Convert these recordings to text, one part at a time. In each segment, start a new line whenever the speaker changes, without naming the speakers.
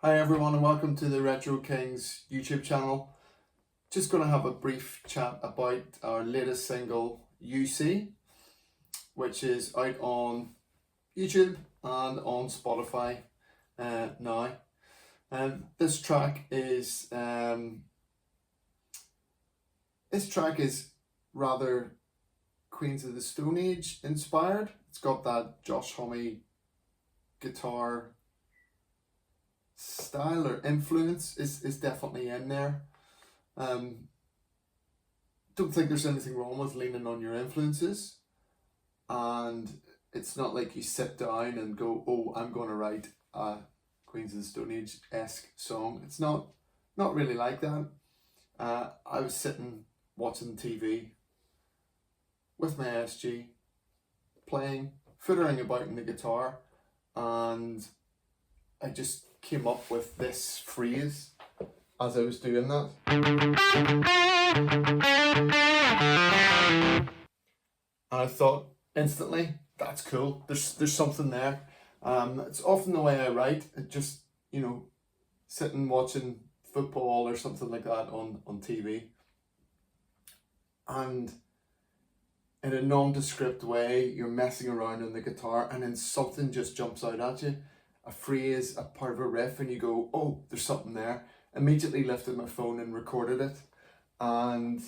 Hi everyone and welcome to the Retro Kings YouTube channel. Just going to have a brief chat about our latest single, UC, which is out on YouTube and on Spotify now. This track is rather Queens of the Stone Age inspired. It's got that Josh Homme guitar style or influence is definitely in there. Don't think there's anything wrong with leaning on your influences, and it's not like you sit down and go, oh, I'm going to write a Queens of the Stone Age-esque song. It's not really like that. I was sitting watching TV with my SG, playing, fiddling about in the guitar, and I just came up with this phrase as I was doing that. And I thought instantly, that's cool. There's something there. It's often the way I write. It just, sitting watching football or something like that on TV. And in a nondescript way, you're messing around on the guitar and then something just jumps out at you. A phrase, a part of a riff, and you go, oh, there's something there. Immediately lifted my phone and recorded it. And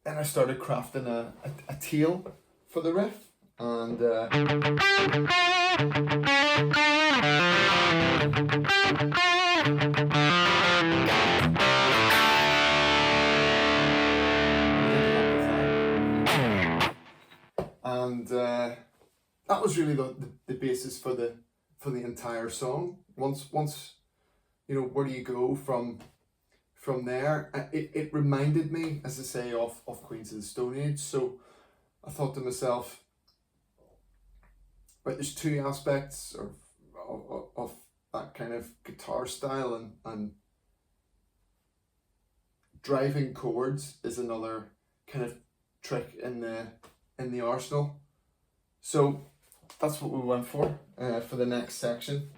then I started crafting a tail for the riff. And that was really the basis for the entire song. Once where do you go from there? It reminded me, as I say, of Queens of the Stone Age. So I thought to myself, right, there's two aspects of that kind of guitar style, and driving chords is another kind of trick in the arsenal. So that's what we went for the next section.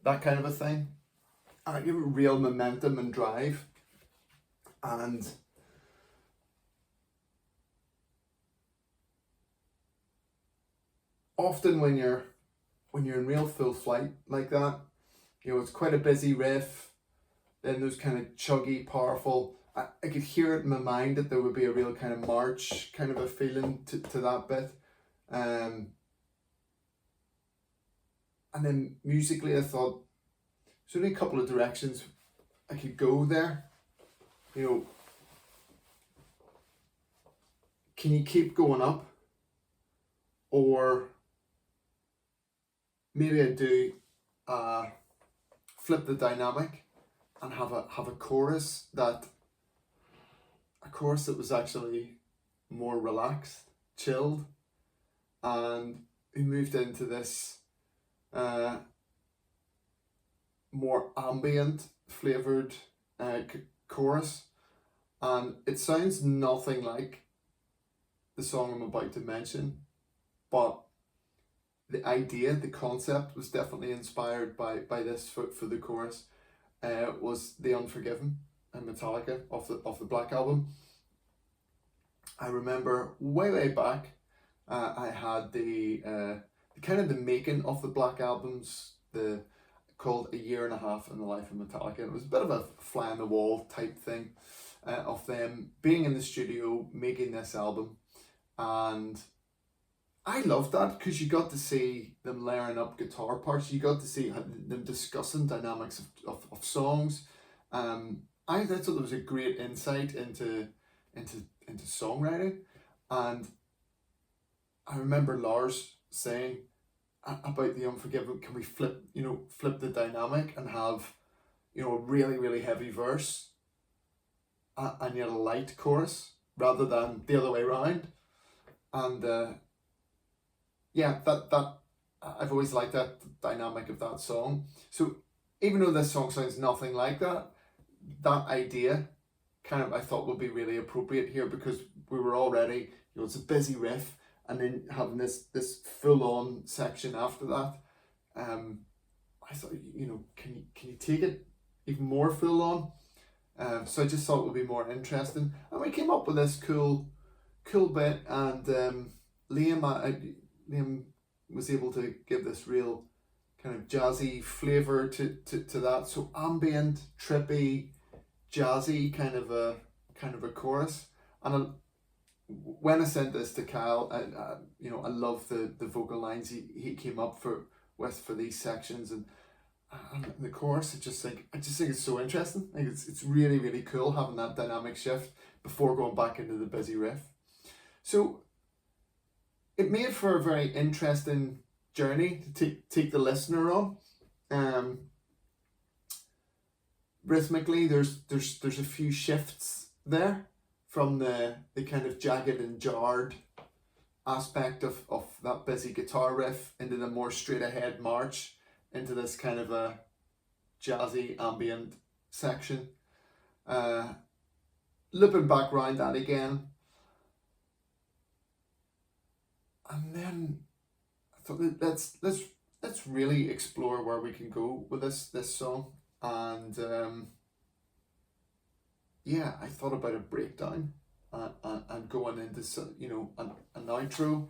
That kind of a thing. And I give it real momentum and drive. And often when you're in real full flight like that, it's quite a busy riff, then those kind of chuggy, powerful, I could hear it in my mind that there would be a real kind of march kind of a feeling to that bit. And then musically I thought there's only a couple of directions I could go there. Can you keep going up? Or maybe I do flip the dynamic and have a chorus that was actually more relaxed, chilled, and we moved into this more ambient flavored chorus, and it sounds nothing like the song I'm about to mention, but the idea, the concept was definitely inspired by this for the chorus. Was The Unforgiven and Metallica off the Black Album. I remember way back, I had the kind of the making of the Black Albums, called A Year and a Half in the Life of Metallica. And it was a bit of a fly on the wall type thing of them being in the studio making this album, and I loved that because you got to see them layering up guitar parts. You got to see them discussing dynamics of songs. I thought there was a great insight into songwriting, and I remember Lars saying about The Unforgiven, can we flip the dynamic and have a really heavy verse and yet a light chorus rather than the other way around. And yeah, that I've always liked that dynamic of that song. So even though this song sounds nothing like that, that idea kind of I thought would be really appropriate here, because we were already, it's a busy riff, and then having this full on section after that. I thought, can you take it even more full on? So I just thought it would be more interesting, and we came up with this cool bit, and Liam was able to give this real kind of jazzy flavor to that. So ambient, trippy, jazzy kind of a chorus. And when I sent this to Kyle, I love the vocal lines he came up with for these sections, and the chorus. I just think it's so interesting. Like it's really, really cool having that dynamic shift before going back into the busy riff. So it made for a very interesting journey to take the listener on. Rhythmically, there's a few shifts there from the kind of jagged and jarred aspect of that busy guitar riff into the more straight ahead march into this kind of a jazzy ambient section. Looping back around that again. And then I thought, let's really explore where we can go with this song. And I thought about a breakdown and going into an outro.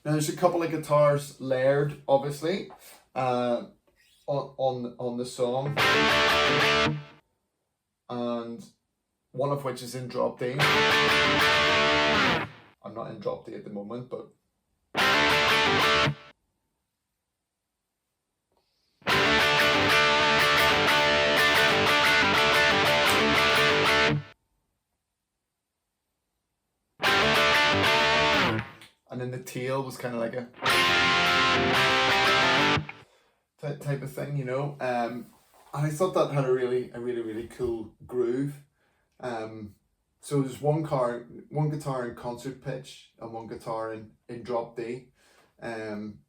Now there's a couple of guitars layered, obviously, on the song, and one of which is in drop D. I'm not in drop D at the moment, but and then the tail was kind of like a type of thing, and I thought that had a really cool groove. So there's one guitar in concert pitch and one guitar in drop D, and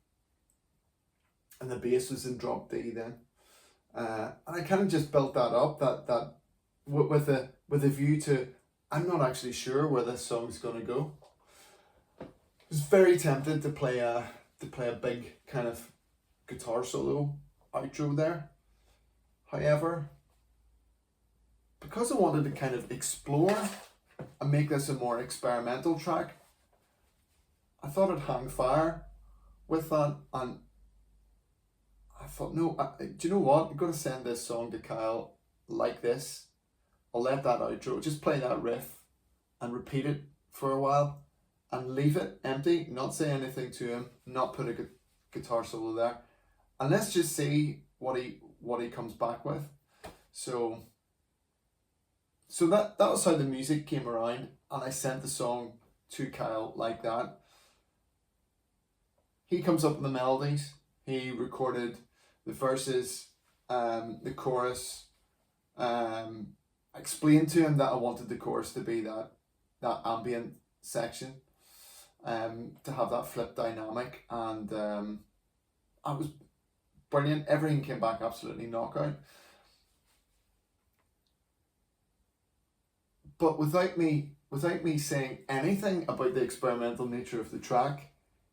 the bass was in drop D then, and I kind of just built that up that with a view to, I'm not actually sure where this song's gonna go. I was very tempted to play a big kind of guitar solo outro there. However, because I wanted to kind of explore and make this a more experimental track, I thought I'd hang fire with that, and I thought, no, do you know what? I'm going to send this song to Kyle like this. I'll let that outro, just play that riff and repeat it for a while and leave it empty, not say anything to him, not put a guitar solo there, and let's just see what he comes back with. So that was how the music came around, and I sent the song to Kyle like that. He comes up with the melodies. He recorded the verses, the chorus. I explained to him that I wanted the chorus to be that ambient section, to have that flip dynamic, and I was brilliant. Everything came back absolutely knockout. But without me saying anything about the experimental nature of the track,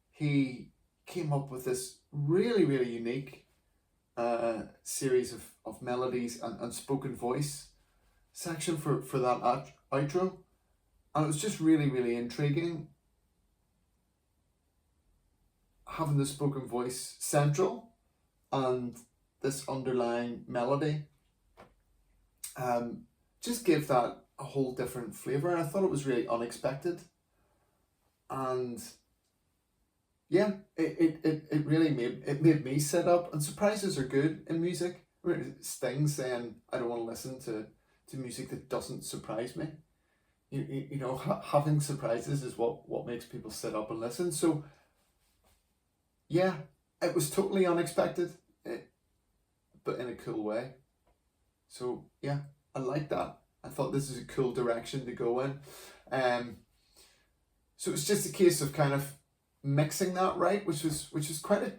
he came up with this really, really unique series of melodies and spoken voice section for that outro. And it was just really, really intriguing, having the spoken voice central and this underlying melody just gave that a whole different flavour, and I thought it was really unexpected. And yeah, it really made me sit up, and surprises are good in music. Sting saying, I don't want to listen to music that doesn't surprise me. Having surprises is what makes people sit up and listen. So yeah, it was totally unexpected, but in a cool way. So yeah, I like that. I thought this is a cool direction to go in. So it's just a case of kind of mixing that right, which was quite a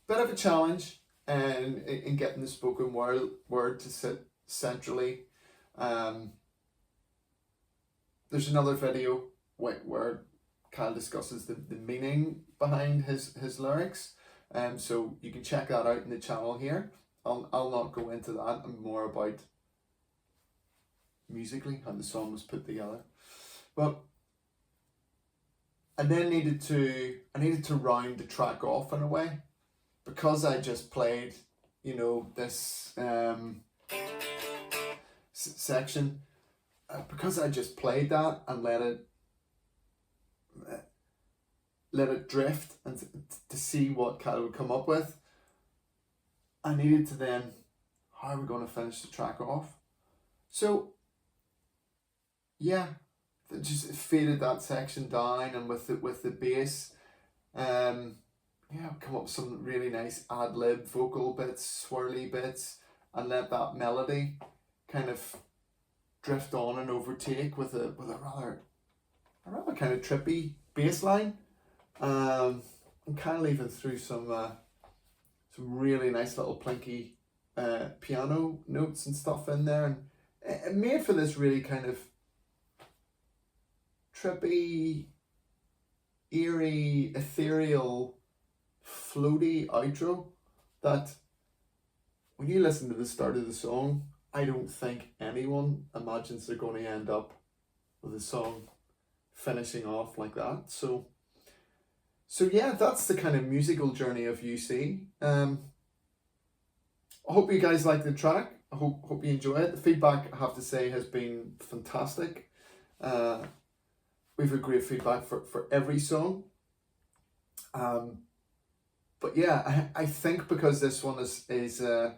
bit of a challenge. and in getting the spoken word to sit centrally. There's another video where Kyle discusses the meaning behind his lyrics. So you can check that out in the channel here. I'll not go into that. I'm more about musically how the song was put together. But I then needed to round the track off in a way, because I just played, this section. Because I just played that and let it drift and to see what Kyle would come up with, I needed to then, how are we going to finish the track off? So yeah, just faded that section down, and with the bass, come up with some really nice ad-lib vocal bits, swirly bits, and let that melody kind of drift on and overtake with a rather kind of trippy bass line, and kind of even threw some really nice little plinky piano notes and stuff in there, and it made for this really kind of trippy, eerie, ethereal, floaty outro that when you listen to the start of the song, I don't think anyone imagines they're going to end up with a song finishing off like that. So yeah, that's the kind of musical journey of UC. I hope you guys like the track. I hope you enjoy it. The feedback, I have to say, has been fantastic. We've had great feedback for every song. But yeah, I think because this one is a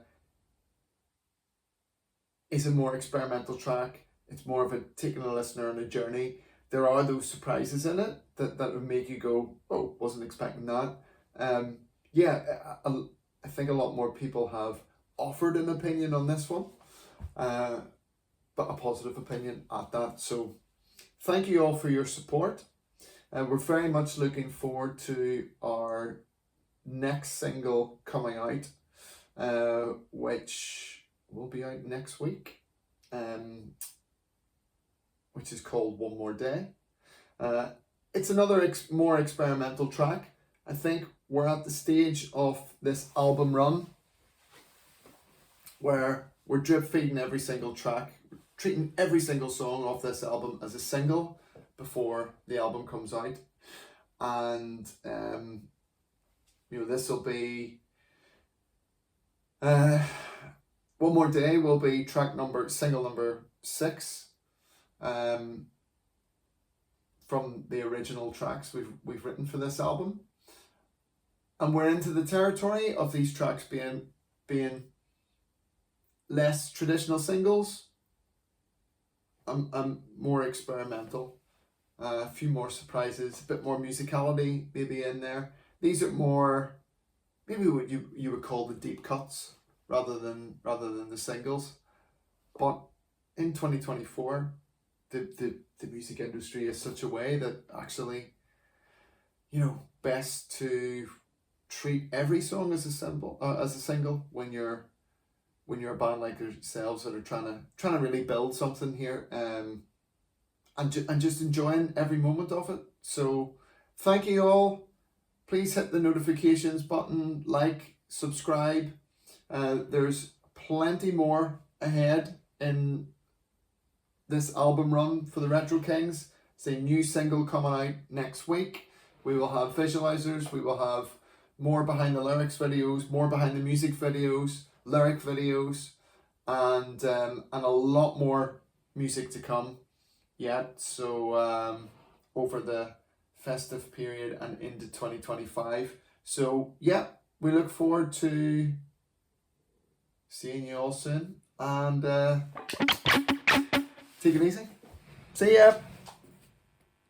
more experimental track, it's more of a taking a listener on a journey. There are those surprises in it that would make you go, oh, wasn't expecting that. I think a lot more people have offered an opinion on this one, but a positive opinion at that. So thank you all for your support. We're very much looking forward to our next single coming out, which will be out next week, which is called One More Day. It's another more experimental track. I think we're at the stage of this album run where we're drip feeding every single track, treating every single song off this album as a single before the album comes out. And this will be One More Day will be single number 6 from the original tracks we've written for this album. And we're into the territory of these tracks being less traditional singles and more experimental. A few more surprises, a bit more musicality maybe in there. These are more maybe what you would call the deep cuts rather than the singles. But in 2024, the music industry is such a way that actually, best to treat every song as a single when you're a band like yourselves that are trying to really build something here, and just enjoying every moment of it. So thank you all. Please hit the notifications button, like, subscribe. There's plenty more ahead in this album run for the Retro Kings. It's a new single coming out next week. We will have visualizers, we will have more behind the lyrics videos, more behind the music videos, lyric videos, and a lot more music to come yet. So over the festive period and into 2025. So yeah, we look forward to seeing you all soon, and take it easy. See ya.